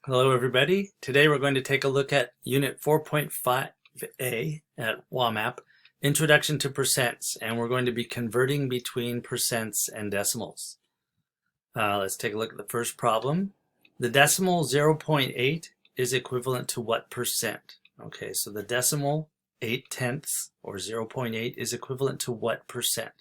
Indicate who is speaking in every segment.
Speaker 1: Hello everybody. Today we're going to take a look at Unit 4.5a at WAMAP, Introduction to Percents, and we're going to be converting between percents and decimals. Let's take a look at the first problem. The decimal 0.8 is equivalent to what percent? Okay, so the decimal 8/10 or 0.8 is equivalent to what percent?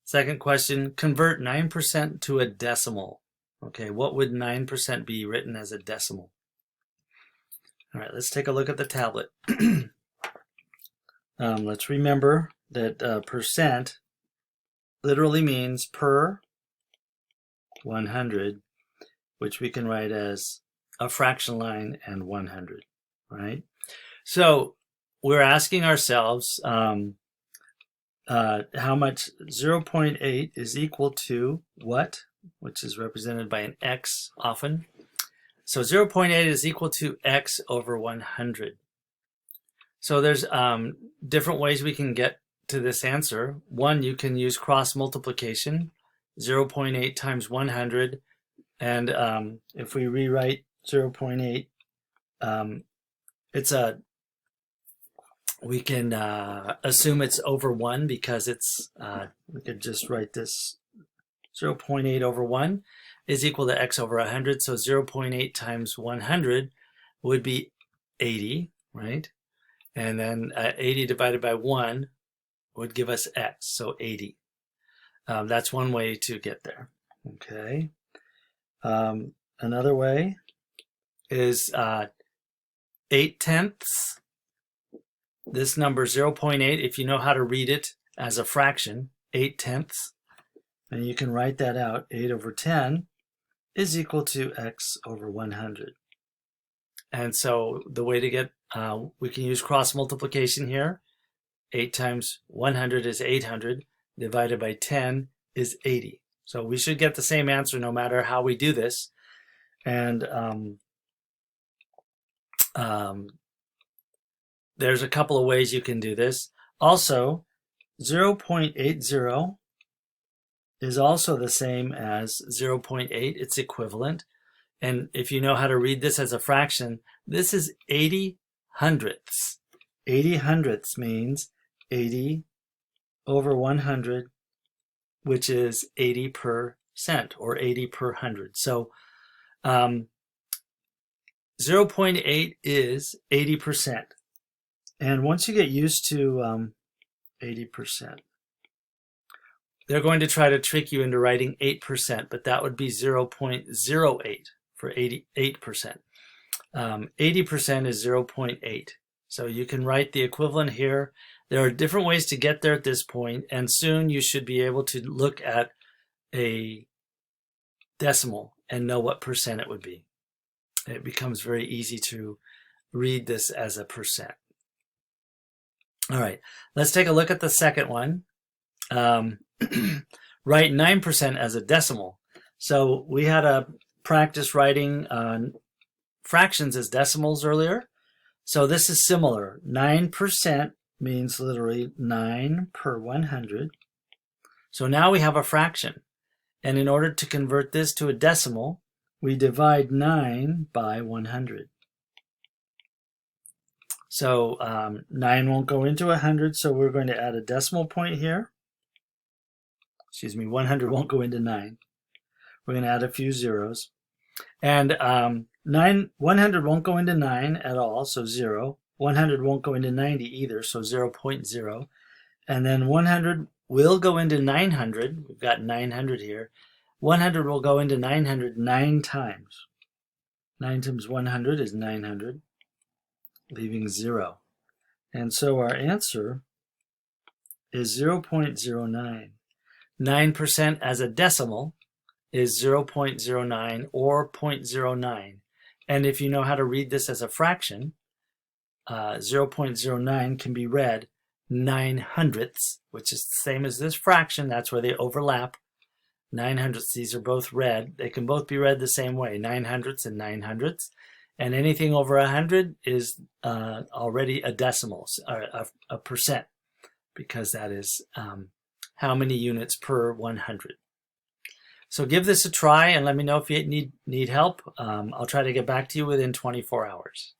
Speaker 1: Second question, convert 9% to a decimal. Okay, what would 9% be written as a decimal? All right, let's take a look at the tablet. Let's remember that percent literally means per 100, which we can write as a fraction line and 100, right? So we're asking ourselves how much 0.8 is equal to what, which is represented by an x often. So 0.8 is equal to x over 100. So there's different ways we can get to this answer. One, you can use cross multiplication, 0.8 times 100. And if we rewrite 0.8, we can assume it's over 1 because it's, we could just write this 0.8 over 1 is equal to x over 100. So 0.8 times 100 would be 80, right? And then 80 divided by 1 would give us x, so 80. That's one way to get there, okay? Another way is 8/10. This number 0.8, if you know how to read it as a fraction, 8/10, and you can write that out, 8 over 10 is equal to x over 100. And so the way to get, we can use cross multiplication here. 8 times 100 is 800, divided by 10 is 80. So we should get the same answer no matter how we do this. And there's a couple of ways you can do this. Also, 0.80 is also the same as 0.8. It's equivalent. And if you know how to read this as a fraction, this is 80 hundredths. 80 hundredths means 80 over 100, which is 80% or 80 per 100. So 0.8 is 80%. And once you get used to 80%, they're going to try to trick you into writing 8%, but that would be 0.08 for 88%. 80% is 0.8. So you can write the equivalent here. There are different ways to get there at this point, and soon you should be able to look at a decimal and know what percent it would be. It becomes very easy to read this as a percent. All right, let's take a look at the second one. Write 9% as a decimal. So we had a practice writing fractions as decimals earlier. So this is similar. 9% means literally 9 per 100. So now we have a fraction. And in order to convert this to a decimal, we divide 9 by 100. So 9 won't go into 100, so we're going to add a decimal point here. 100 won't go into 9. We're going to add a few zeros. And 100 won't go into 9 at all, so 0. 100 won't go into 90 either, so 0.0. And then 100 will go into 900. We've got 900 here. 100 will go into 900 9 times. 9 times 100 is 900, leaving 0. And so our answer is 0.09. 9% as a decimal is 0.09 or 0.09. And if you know how to read this as a fraction, 0.09 can be read 9 hundredths, which is the same as this fraction. That's where they overlap. 9 hundredths, these are both read. They can both be read the same way, 9 hundredths and 9 hundredths. And anything over 100 is already a decimal, a percent, because that is how many units per 100. So give this a try and let me know if you need help. I'll try to get back to you within 24 hours.